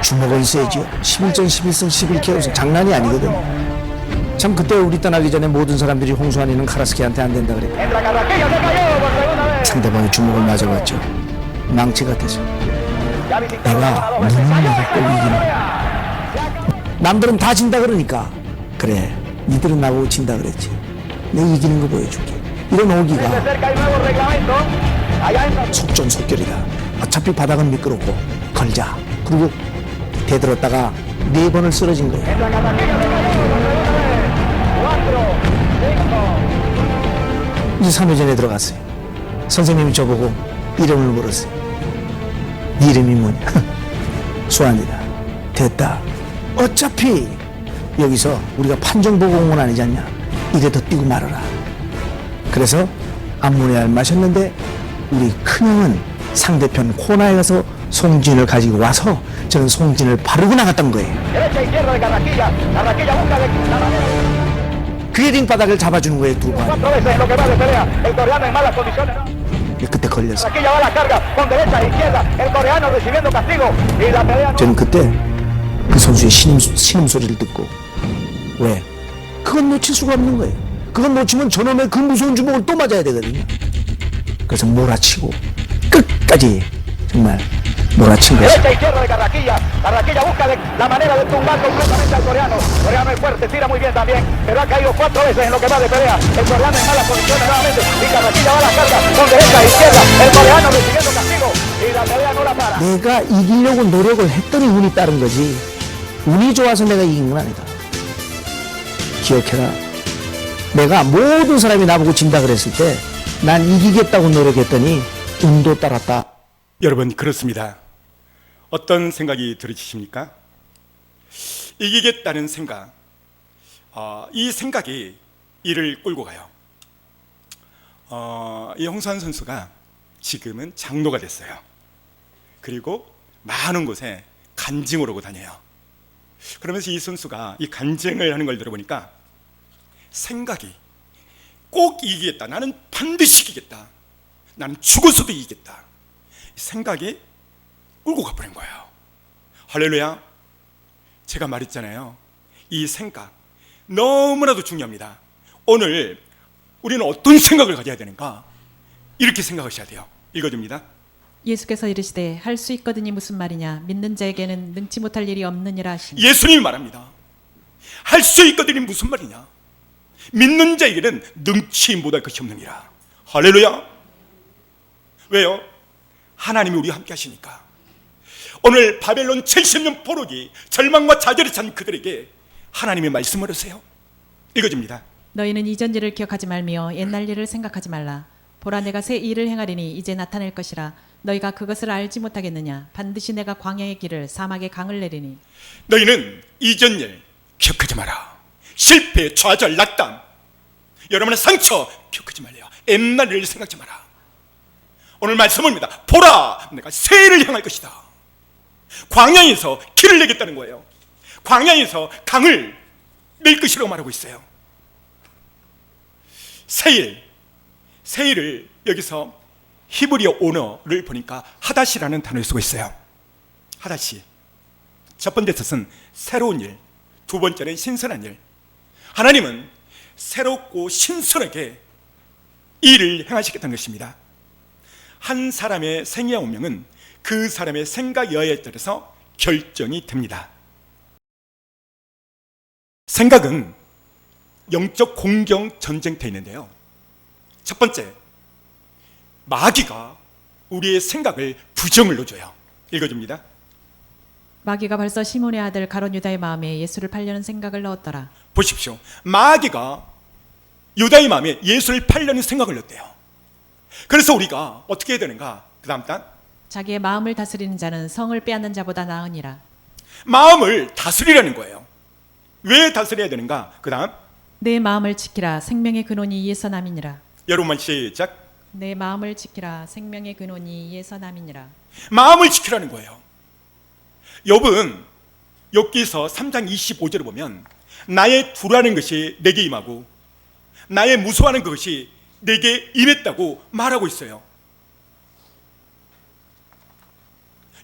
Speaker 4: 주먹은 세죠. 11전 11승 11KO 우승 장난이 아니거든. 참 그때 우리 떠나기 전에 모든 사람들이 홍수환이는 카라스키한테 안 된다 그랬고 상대방의 주먹을 맞아봤죠. 망치 같아서 내가 눈을 막고 이기는. 남들은 다 진다 그러니까 그래 니들은 나보고 진다 그랬지. 내가 이기는 거 보여줄게. 이런 오기가 속전속결이다. 어차피 바닥은 미끄럽고 걸자. 그리고 대들었다가 4번을 쓰러진 거예요. 이제 3회전에 들어갔어요. 선생님이 저보고 이름을 물었어요. 네 이름이 뭐냐? 수환이다. 됐다. 어차피 여기서 우리가 판정 보고 온 건 아니지 않냐. 이래 더 뛰고 말아라. 그래서 암모니아를 마셨는데 우리 큰형은 상대편 코너에 가서 송진을 가지고 와서 저는 송진을 바르고 나갔던 거예요. 그게 링바닥을 잡아주는 거예요, 두 번. 그때 걸렸어. 저는 그때 그 선수의 신음소리를 듣고, 왜? 그건 놓칠 수가 없는 거예요. 그건 놓치면 저놈의 그 무서운 주먹을 또 맞아야 되거든요. 그래서 몰아치고 끝까지 정말 몰아친 거죠. 내가 이기려고 노력을 했더니 운이 따른 거지, 운이 좋아서 내가 이긴 건 아니다. 기억해라. 내가 모든 사람이 나보고 진다 그랬을 때 난 이기겠다고 노력했더니 운도 따랐다.
Speaker 2: 여러분, 그렇습니다. 어떤 생각이 들으십니까? 이기겠다는 생각, 이 생각이 이를 끌고 가요. 이 홍수환 선수가 지금은 장로가 됐어요. 그리고 많은 곳에 간증을 오고 다녀요. 그러면서 이 선수가 이 간증을 하는 걸 들어보니까 생각이 꼭 이기겠다, 나는 반드시 이기겠다, 나는 죽어서도 이기겠다, 생각이 끌고 가버린 거예요. 할렐루야. 제가 말했잖아요, 이 생각 너무나도 중요합니다. 오늘 우리는 어떤 생각을 가져야 되는가, 이렇게 생각하셔야 돼요. 읽어줍니다.
Speaker 3: 예수께서 이르시되 할 수 있거든이 무슨 말이냐 믿는 자에게는 능치 못할 일이 없느니라 하시니.
Speaker 2: 예수님이 말합니다. 할 수 있거든이 무슨 말이냐, 믿는 자에게는 능치 못할 것이 없느니라. 할렐루야. 왜요? 하나님이 우리와 함께 하시니까. 오늘 바벨론 70년 포로기 절망과 좌절에 찬 그들에게 하나님의 말씀을 하세요. 읽어줍니다.
Speaker 3: 너희는 이전 일을 기억하지 말며 옛날 일을 생각하지 말라. 보라, 내가 새 일을 행하리니 이제 나타낼 것이라. 너희가 그것을 알지 못하겠느냐. 반드시 내가 광야의 길을 사막의 강을 내리니.
Speaker 2: 너희는 이전 일 기억하지 마라. 실패, 좌절, 낙담, 여러분의 상처 기억하지 말래요. 옛날 일을 생각하지 마라. 오늘 말씀입니다. 보라, 내가 새 일을 향할 것이다. 광야에서 길을 내겠다는 거예요. 광야에서 강을 낼 것이라고 말하고 있어요. 새 일을 여기서 히브리어 언어를 보니까 하다시라는 단어를 쓰고 있어요. 하다시. 첫 번째 뜻은 새로운 일, 두 번째는 신선한 일. 하나님은 새롭고 신선하게 일을 행하시겠다는 것입니다. 한 사람의 생애와 운명은 그 사람의 생각 여하에 따라서 결정이 됩니다. 생각은 영적 공경 전쟁터에 있는데요, 첫 번째, 마귀가 우리의 생각을 부정을 넣어줘요. 읽어줍니다.
Speaker 3: 마귀가 벌써 시몬의 아들 가롯 유다의 마음에 예수를 팔려는 생각을 넣었더라.
Speaker 2: 보십시오. 마귀가 유다의 마음에 예수를 팔려는 생각을 넣었대요. 그래서 우리가 어떻게 해야 되는가? 그 다음 단,
Speaker 3: 자기의 마음을 다스리는 자는 성을 빼앗는 자보다 나으니라.
Speaker 2: 마음을 다스리라는 거예요. 왜 다스려야 되는가? 그 다음,
Speaker 3: 내 마음을 지키라. 생명의 근원이 이에서 남이니라.
Speaker 2: 여러분만 시작.
Speaker 3: 내 마음을 지키라. 생명의 근원이 이에서 남이니라.
Speaker 2: 마음을 지키라는 거예요. 욥은 욥기서 3장 25절을 보면 나의 두려워하는 것이 내게 임하고 나의 무서워하는 것이 내게 임했다고 말하고 있어요.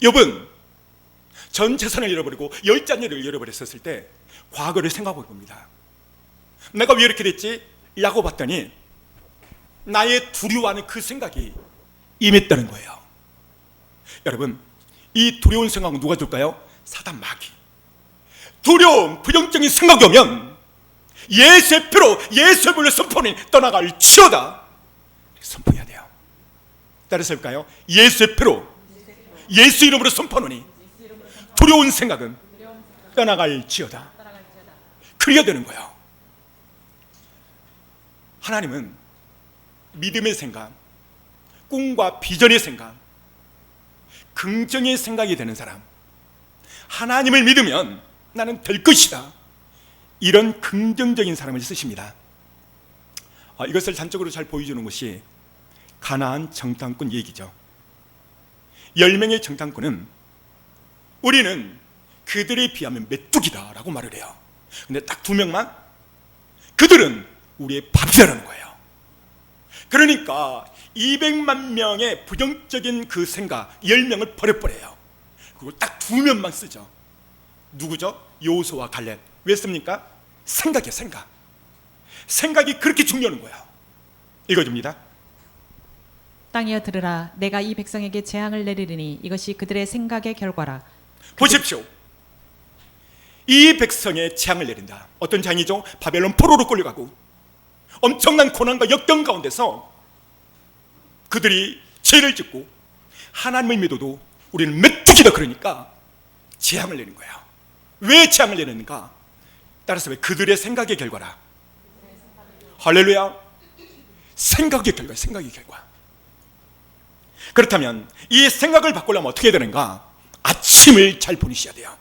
Speaker 2: 욥은 전 재산을 잃어버리고 10자녀를 잃어버렸을 때 과거를 생각해 봅니다. 내가 왜 이렇게 됐지? 라고 봤더니 나의 두려워하는 그 생각이 임했다는 거예요. 여러분, 이 두려운 생각은 누가 줄까요? 사단, 마귀. 두려움, 부정적인 생각이 오면 예수의 피로, 예수의 불로 선포하니 떠나갈 치로다, 선포해야 돼요. 따라서 할까요? 예수의 피로, 예수 이름으로 선포하니 두려운 생각은 떠나갈 지어다. 그래야 되는 거예요. 하나님은 믿음의 생각, 꿈과 비전의 생각, 긍정의 생각이 되는 사람, 하나님을 믿으면 나는 될 것이다, 이런 긍정적인 사람을 쓰십니다. 이것을 단적으로 잘 보여주는 것이 가나안 정탐꾼 얘기죠. 10명의 정탐꾼은 우리는 그들에 비하면 메뚜기다라고 말을 해요. 근데 딱 2명만 그들은 우리의 밥이라는 거예요. 그러니까 200만 명의 부정적인 그 생각 10명을 버려버려요. 그리고 딱 2명만 쓰죠. 누구죠? 여호수아와 갈렙. 왜 씁니까? 생각이에요. 생각이 그렇게 중요한 거예요. 읽어줍니다.
Speaker 3: 땅이여 들으라. 내가 이 백성에게 재앙을 내리리니 이것이 그들의 생각의 결과라.
Speaker 2: 보십시오. 이 백성의 재앙을 내린다. 어떤 재앙이죠? 바벨론 포로로 끌려가고 엄청난 고난과 역경 가운데서 그들이 죄를 짓고 하나님을 믿어도 우리는 메뚜기다 그러니까 재앙을 내는 거예요. 왜 재앙을 내는가? 따라서 왜? 그들의 생각의 결과라. 할렐루야. 생각의 결과. 그렇다면 이 생각을 바꾸려면 어떻게 해야 되는가? 아침을 잘 보내셔야 돼요.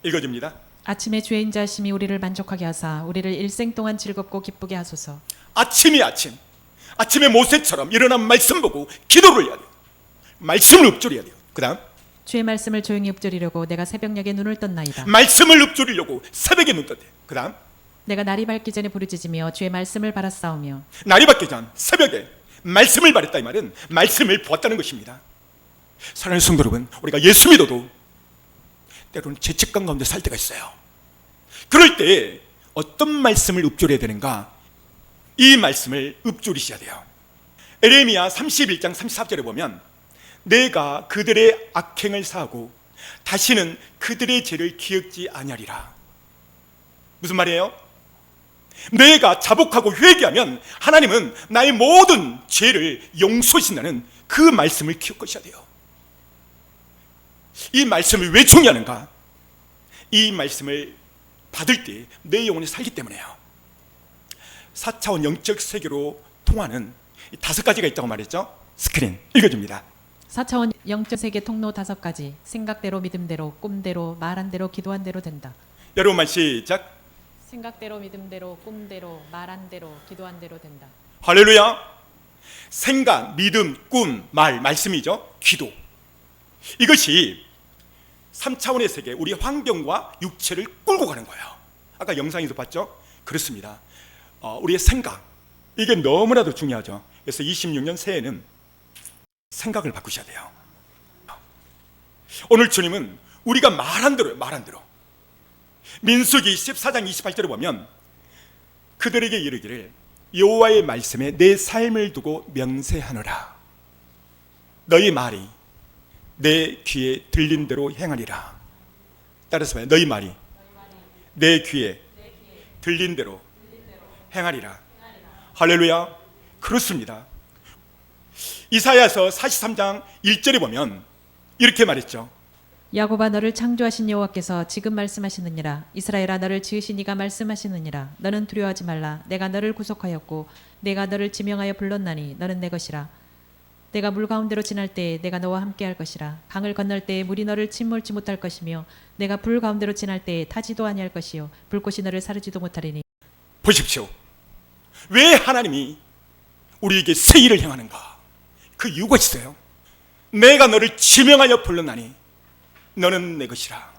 Speaker 2: 읽어줍니다.
Speaker 3: 아침에 주의 인자하심이 우리를 만족하게 하사 우리를 일생 동안 즐겁고 기쁘게 하소서. 아침에 모세처럼 일어난 말씀 보고 기도를 해야 돼요. 말씀을 읊조려야 돼요. 그 다음 주의 말씀을 조용히 읊조리려고 내가 새벽녘에 눈을 떴나이다.
Speaker 2: 말씀을 읊조리려고 새벽에 눈 떴대요. 그 다음
Speaker 3: 내가 날이 밝기 전에 부르짖으며 주의 말씀을 바라싸우며.
Speaker 2: 날이 밝기 전 새벽에 말씀을 바랬다. 이 말은 말씀을 보았다는 것입니다. 사랑하는 성도 여러분, 우리가 예수 믿어도 때로는 죄책감 가운데 살 때가 있어요. 그럴 때 어떤 말씀을 읊조려야 되는가? 이 말씀을 읊조리셔야 돼요. 에레미야 31장 34절에 보면 내가 그들의 악행을 사하고 다시는 그들의 죄를 기억지 아니하리라. 무슨 말이에요? 내가 자복하고 회개하면 하나님은 나의 모든 죄를 용서하신다는 그 말씀을 기억하셔야 돼요. 이 말씀이 왜 중요한가? 이 말씀을 받을 때 내 영혼이 살기 때문에요. 4차원 영적 세계로 통하는 5가지가 있다고 말했죠. 스크린 읽어줍니다.
Speaker 3: 4차원 영적 세계 통로 5가지. 생각대로, 믿음대로, 꿈대로, 말한 대로, 기도한 대로 된다.
Speaker 2: 여러분만 시작.
Speaker 3: 생각대로, 믿음대로, 꿈대로, 말한 대로, 기도한 대로 된다.
Speaker 2: 할렐루야. 생각, 믿음, 꿈, 말씀이죠. 기도. 이것이 3차원의 세계, 우리 환경과 육체를 끌고 가는 거예요. 아까 영상에서 봤죠? 그렇습니다. 우리의 생각, 이게 너무나도 중요하죠. 그래서 26년 새해는 생각을 바꾸셔야 돼요. 오늘 주님은 우리가 말한 대로요. 민수기 14장 28절에 보면 그들에게 이르기를 여호와의 말씀에 내 삶을 두고 명세하노라. 너희 말이 내 귀에 들린 대로 행하리라. 따라서 봐요. 너희 말이 내 귀에 들린 대로 행하리라. 할렐루야. 그렇습니다. 이사야서 43장 1절에 보면 이렇게 말했죠.
Speaker 3: 야곱아 너를 창조하신 여호와께서 지금 말씀하시느니라. 이스라엘아 너를 지으신 이가 말씀하시느니라. 너는 두려워하지 말라. 내가 너를 구속하였고 내가 너를 지명하여 불렀나니 너는 내 것이라. 내가 물 가운데로 지날 때에 내가 너와 함께 할 것이라. 강을 건널 때에 물이 너를 침몰치 못할 것이며 내가 불 가운데로 지날 때에 타지도 아니할 것이요 불꽃이 너를 사르지도 못하리니.
Speaker 2: 보십시오. 왜 하나님이 우리에게 새 일을 행하는가? 그 이유가 있어요. 내가 너를 지명하여 불렀나니 너는 내 것이라.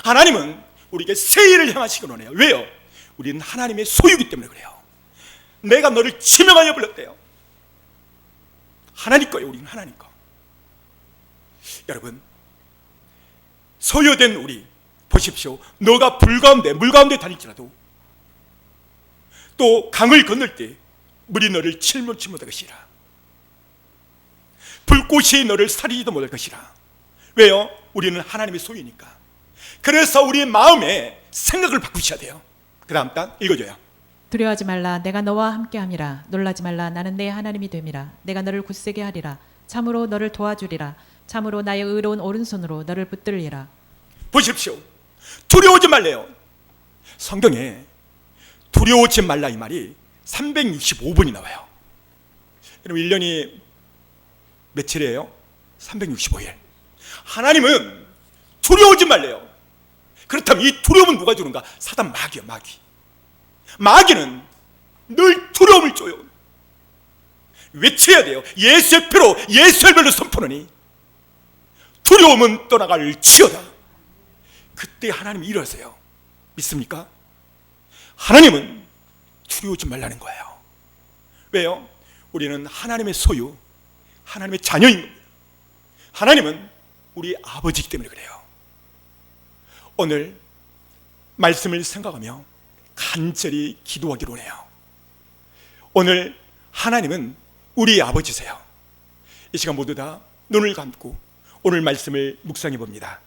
Speaker 2: 하나님은 우리에게 새 일을 행하시기 원해요. 왜요? 우리는 하나님의 소유이기 때문에 그래요. 내가 너를 지명하여 불렀대요. 하나님 거예요. 우리는 하나님 거. 여러분, 소유된 우리 보십시오. 너가 물 가운데 다닐지라도 또 강을 건널 때 물이 너를 침몰치 못할 것이라. 불꽃이 너를 사리지도 못할 것이라. 왜요? 우리는 하나님의 소유니까. 그래서 우리의 마음에 생각을 바꾸셔야 돼요. 그 다음 단 읽어줘요.
Speaker 3: 두려워하지 말라. 내가 너와 함께함이라. 놀라지 말라. 나는 내 하나님이 됨이라. 내가 너를 굳세게 하리라. 참으로 너를 도와주리라. 참으로 나의 의로운 오른손으로 너를 붙들리라.
Speaker 2: 보십시오. 두려워하지 말래요. 성경에 두려워하지 말라 이 말이 365번이 나와요. 여러분 1년이 며칠이에요? 365일. 하나님은 두려워하지 말래요. 그렇다면 이 두려움은 누가 주는가? 사단, 마귀야, 마귀. 마귀는 늘 두려움을 줘요. 외쳐야 돼요. 예수의 피로, 예수의 별로 선포하니 두려움은 떠나갈지어다. 그때 하나님이 일어서요. 믿습니까? 하나님은 두려워하지 말라는 거예요. 왜요? 우리는 하나님의 소유, 하나님의 자녀인 겁니다. 하나님은 우리 아버지이기 때문에 그래요. 오늘 말씀을 생각하며 간절히 기도하기로 해요. 오늘 하나님은 우리 아버지세요. 이 시간 모두 다 눈을 감고 오늘 말씀을 묵상해 봅니다.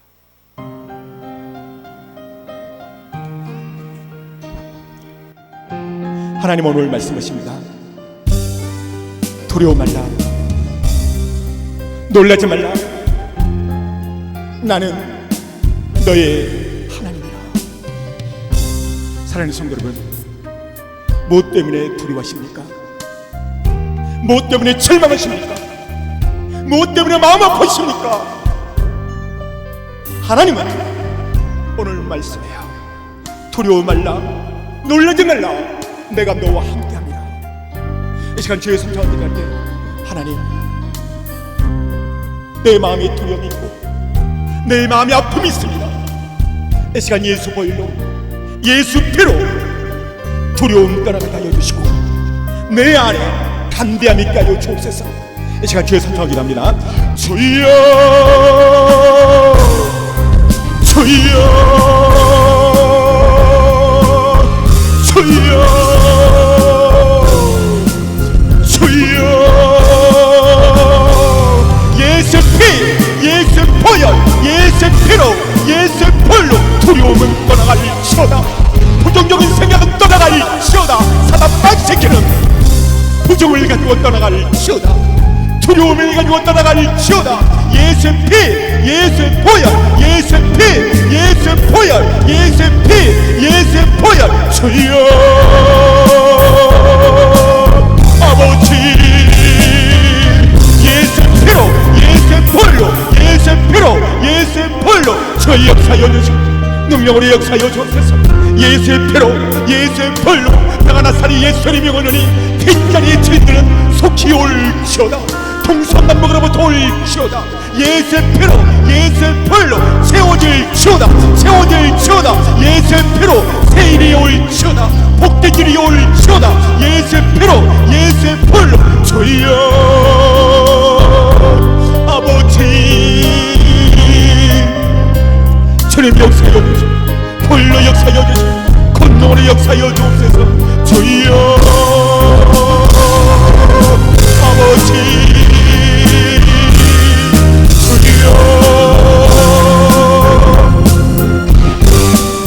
Speaker 2: 하나님 오늘 말씀하십니다. 두려워 말라, 놀라지 말라. 나는 너의 하나님이라. 사랑하는 성도 여러분, 무엇 때문에 두려워하십니까? 무엇 때문에 절망하십니까? 무엇 때문에 마음 아프십니까? 하나님은 오늘 말씀해요. 두려워 말라, 놀라지 말라. 내가 너와 함께합니다. 이 시간 주의 성령을 기도할 때 하나님, 내 마음에 두려움이 있고 내 마음에 아픔이 있습니다. 이 시간 예수 보혈로, 예수 피로 두려움 떠나게 하여 주시고 내 안에 담대함 있게 하여 주옵소서. 이 시간 주의 성령을 기도합니다. 주여, 주여, 주여, 예수의 피, 예수의 보혈, 예수의 피로, 예수의 볼로 두려움은 떠나갈지어다. 부정적인 생각은 떠나갈지어다. 사단 빡새끼는 부정을 가지고 떠나갈지어다. 두려움을 가지고 떠나갈지어다. 예수의 피, 예수의 보혈, 예수의 피, 예수의 보혈, 예수의 피, 예수의 보혈. 주여 아버지, 예수의 피로, 예수의 볼로, 예수의 피로, 예수의 볼로 저희 역사여 주시고 능력으로 역사여 주옵소서. 예수의 피로, 예수의 볼로 나가나사리 예수님이 오느니 빈자리의 죄인들은 속히 올지어다. 동서남북으로부터 올지어다. 예수의 피로, 예수의 볼로 세워질지어다. 세워질지어다. 예수의 피로 세일이 올지어다. 복되길이 올지어다. 예수의 피로, 예수의 볼로 주여 아버지, 주님 역사여 주시고 볼로 역사여 주시고 권능으로 역사여 주옵소서. 주여 아버지, 주여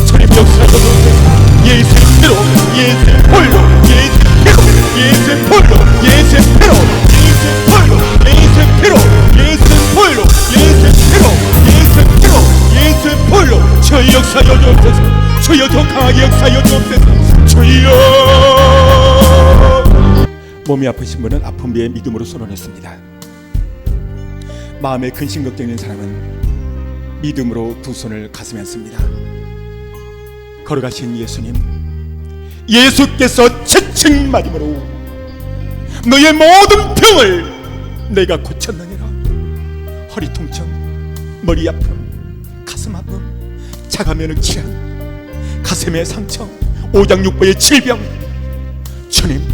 Speaker 2: 주님 역사여 주옵소서. 예수의 피로, 예수의 볼로, 예수의 피로, 예수의 볼로, 예수의 피로, 예수의 볼로, 예수의 피로, 예수의 볼로, 예수의 피로, 예수의 피로, 예수의 볼로 저희 역사여 주옵소서. 주여 더 강하게 역사여 주옵소서. 주여. 몸이 아프신 분은 아픈 비에 믿음으로 손을 했습니다. 마음에 근심 걱정인 사람은 믿음으로 두 손을 가슴에 얹습니다. 걸어가신 예수님, 예수께서 채찍 맞음으로 너의 모든 병을 내가 고쳤느니라. 허리 통증, 머리 아픔, 가슴 아픔, 자가면역 질환, 가슴의 상처, 오장육부의 질병, 주님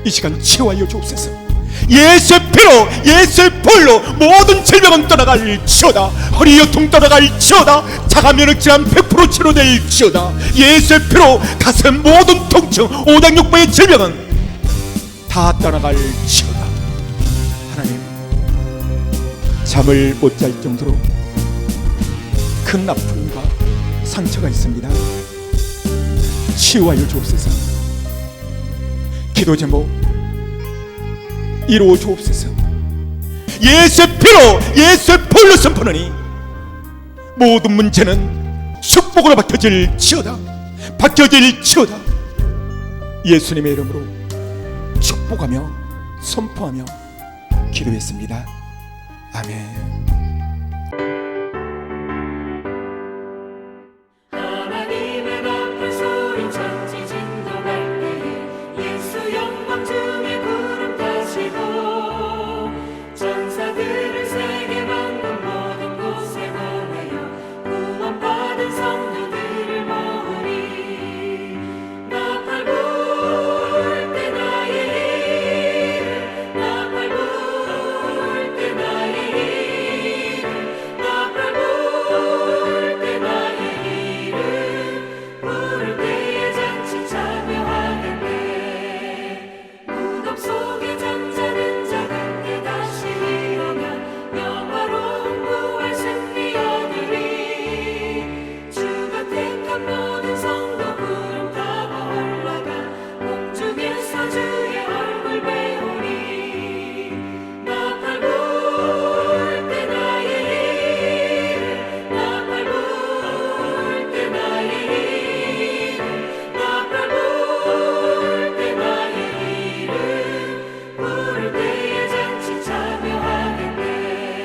Speaker 2: 이 시간 치유하여 주옵소서. 예수의 피로, 예수의 볼로 모든 질병은 떠나갈지어다. 허리 요통 떠나갈지어다. 자가면역 질환 100% 치료될지어다. 예수의 피로 가슴 모든 통증, 오장육부의 질병은 다 떠나갈지어다. 하나님, 잠을 못 잘 정도로 큰 아픔과 상처가 있습니다. 치유하여 주옵소서. 기도 제목 이루어 주옵소서. 예수의 피로, 예수의 볼로 선포하니 모든 문제는 축복으로 바뀌어질지어다. 바뀌어질지어다. 예수님의 이름으로 축복하며 선포하며 기도했습니다. 아멘.